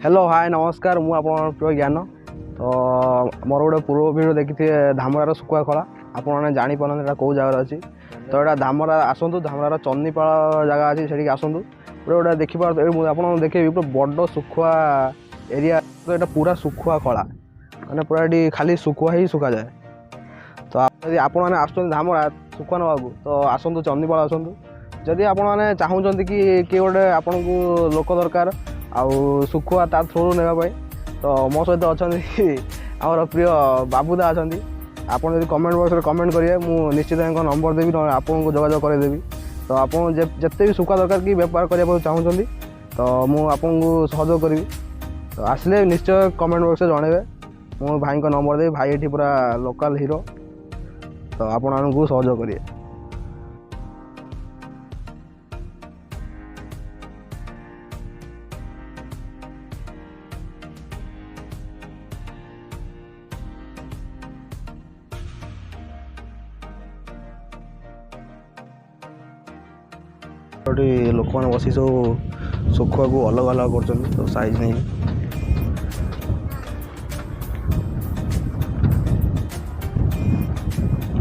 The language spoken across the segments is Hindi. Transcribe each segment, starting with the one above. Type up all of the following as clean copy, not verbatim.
हेलो हाय नमस्कार मु आपन प्रिय ज्ञान तो मोर गोटे पूर्व भिडियो देखी धामरार सुकुआ खला आपने जानी पारना कौ जगार अच्छी तो यहाँ धामरा आसतु धामरार चन्नीपाल जगह अच्छी से आसतु गोटे देखिए आप देखिए पूरा बड़ सुखुआ एरिया तो यहाँ पूरा सुखुआ खला मैंने पूरा ये खाली सुखुआ ही सुखा जाए तो आप धामरा सुखुआ नवा तो आसतु चन्नीपाल आसतु जदि आपने चाहूँगी कि किए गोटे आपन को लोक दरकार आउ सुखुआ ता थ्रू नापी तो मो सहित अच्छा आम प्रिय बाबूदा अच्छा आप कमेंट बॉक्स में कमेंट करेंगे मुझे निश्चित नंबर देवी आपको जोगाजोग करदेवी तो आप जिते भी सुखुआ दरकार कि बेपार करने चाहूँगी तो मुझे सहयोग करी तो आसले निश्चय कमेंट बॉक्स में जनइबे मो भाई को नंबर देवी भाई ये पूरा लोकल हीरो तो आपको सहयोग करेंगे। लोक मैंने बस सब सुखुआ को अलग अलग कर तो साइज नहीं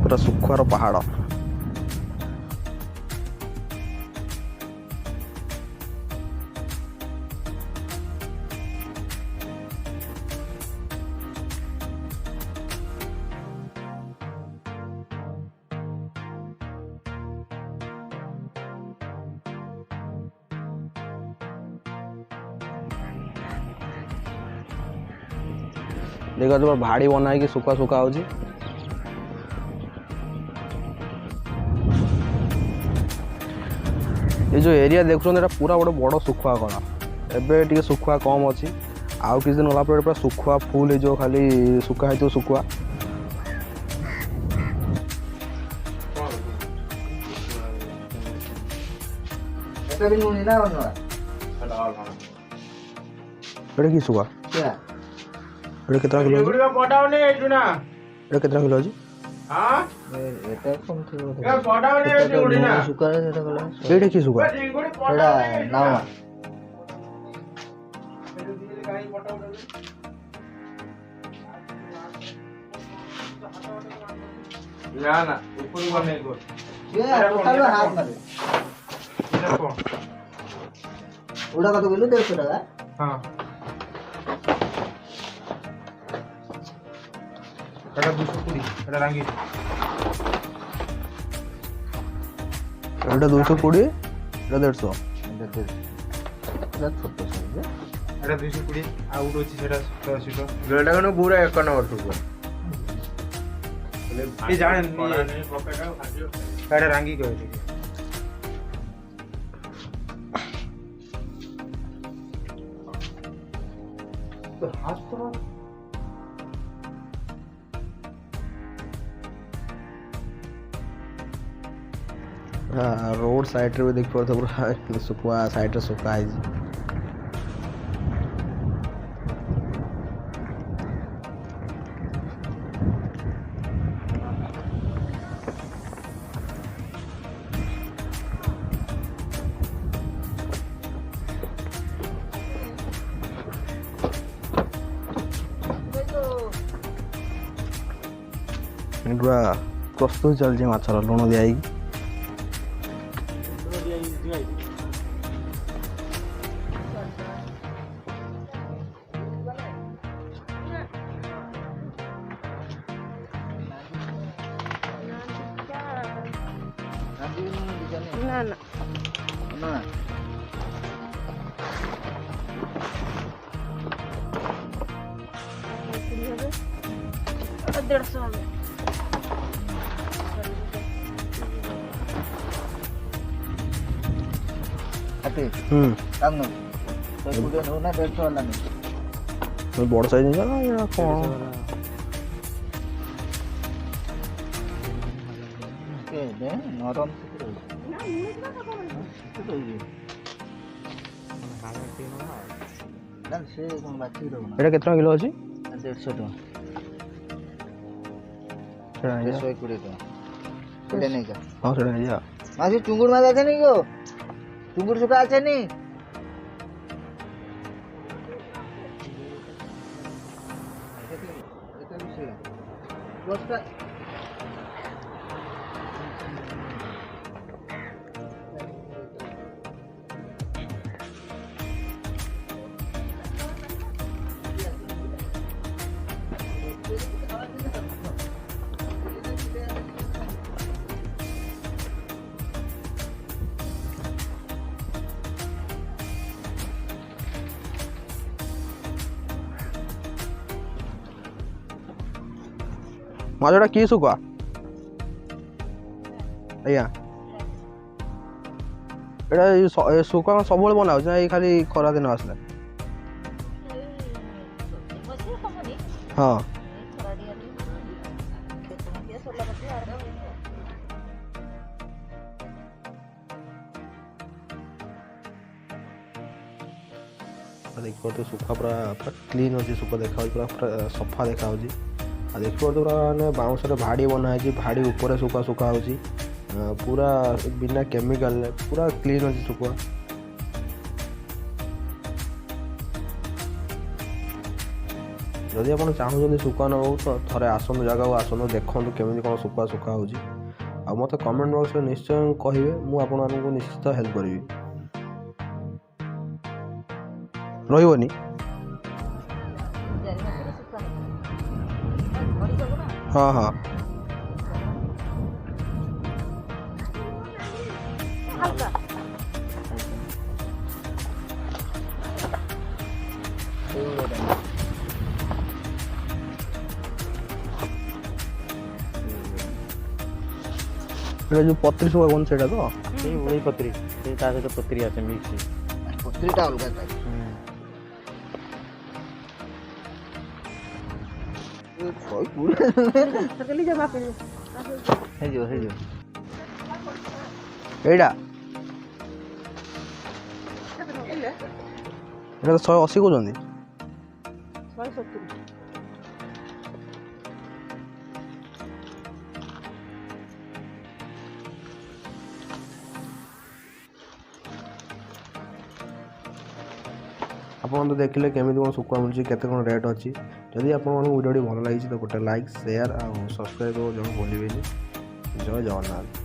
पूरा सुखुआर पहाड़ देखा जो भाड़ी बना कि सुखा सुखा हो ये जो एरिया देखुन पूरा गोटे बड़ सुखुआ कला एबे टी सुखुआ कम अच्छी आउ किसी दिन गला पूरा सुखुआ फुल हो खाली सुखा है सुखुआ कि सुखा कितना किलो कितना किलो अच्छी कि सुखा उड़ा कत किलो 150 টাকা हाँ এটা 220 এটা রাঙ্গি এটা 220 এটা 150 এটা ছোট সাইজ এটা 220 আউট হচ্ছে সেটা 180 টাকা এটা কোনো পুরো 1 নম্বর সুখুয়া এই জানেন এটা রাঙ্গি কয় থেকে তো হাত তো रोड साइड रे देख पड़ता पूरा सुखुआ साइड रे सुखा है पूरा प्रस्तुत चलती माछर लुण दिया না না না এটা 150 হবে আতে কাম না তো পুরো নো না 150 वाला नहीं बड़ साइज नहीं ना या कौन के दे नरम এটা কেতনা কিলো আছে 150 টাকা সেটা নিয়ে 120 টাকা সেটা নেই কা হ্যাঁ সেটা নিয়ে যা মাঝে চুঙ্গুর মাছ আছে নি গো চুঙ্গুর শুকা আছে নি ଦଶଟା ମାଛଟା କି ଶୁଖୁଆ ଆଜ୍ଞା ଏଇଟା ଶୁଖୁଆ ସବୁବେଳେ ବନା ହେଉଛି ନା ଏଇ ଖାଲି ଖରା ଦିନ ଆସିଲେ ହଁ ଦେଖିପାରୁଥିବେ ଶୁଖୁଆ ପୁରା କ୍ଲିନ୍ ଅଛି ଶୁଖୁଆ ଦେଖାଯାଉଛି ପୁରା ସଫା ଦେଖାଯାଉଛି ଆଉ ଦେଖିପାରୁଥିବେ ପୁରା ମାନେ ବାଉଁଶରେ ଭାଡ଼ି ବନା ହେଇଛି ଭାଡ଼ି ଉପରେ ଶୁଖୁଆ ଶୁଖା ହେଉଛି ପୁରା ବିନା କେମିକାଲରେ ପୁରା କ୍ଲିନ୍ ଅଛି ଶୁଖୁଆ ଯଦି ଆପଣ ଚାହୁଁଛନ୍ତି ଶୁଖୁଆ ନେବାକୁ ତ ଥରେ ଆସନ୍ତୁ ଜାଗାକୁ ଆସନ୍ତୁ ଦେଖନ୍ତୁ କେମିତି କ'ଣ ଶୁଖୁଆ ଶୁଖା ହେଉଛି ଆଉ ମୋତେ କମେଣ୍ଟ ବକ୍ସରେ ନିଶ୍ଚୟ କହିବେ ମୁଁ ଆପଣମାନଙ୍କୁ ନିଶ୍ଚିତ ହେଲ୍ପ କରିବି ରହିବନି ହଁ ହଁ এটা ଯେଉଁ ପତ୍ରୀ ଶୁଖୁଆ କୁହନ୍ତି ସେଇଟା ତ ସେଇ ଉଳେଇ ପତ୍ରୀ ସେଇ ତା ସହିତ ପତ୍ରୀ ଆସେ ମିକ୍ସ ପତ୍ରୀଟା ଅଲଗା ଥାଏ ହେଇଯିବ ଏଇଟା ଏଇଟା ତ 180 କହୁଛନ୍ତି ଆପଣ ତ ଦେଖିଲେ କେମିତି କ'ଣ ଶୁଖୁଆ ମିଳୁଛି କେତେ କ'ଣ ରେଟ୍ ଅଛି ଯଦି ଆପଣମାନଙ୍କୁ ଭିଡ଼ିଓଟି ଭଲ ଲାଗିଛି ତ ଗୋଟେ ଲାଇକ୍ ସେୟାର ଆଉ ସବସ୍କ୍ରାଇବ୍ ଜଣ ଭୁଲିବେନି ଜୟ ଜଗନ୍ନାଥ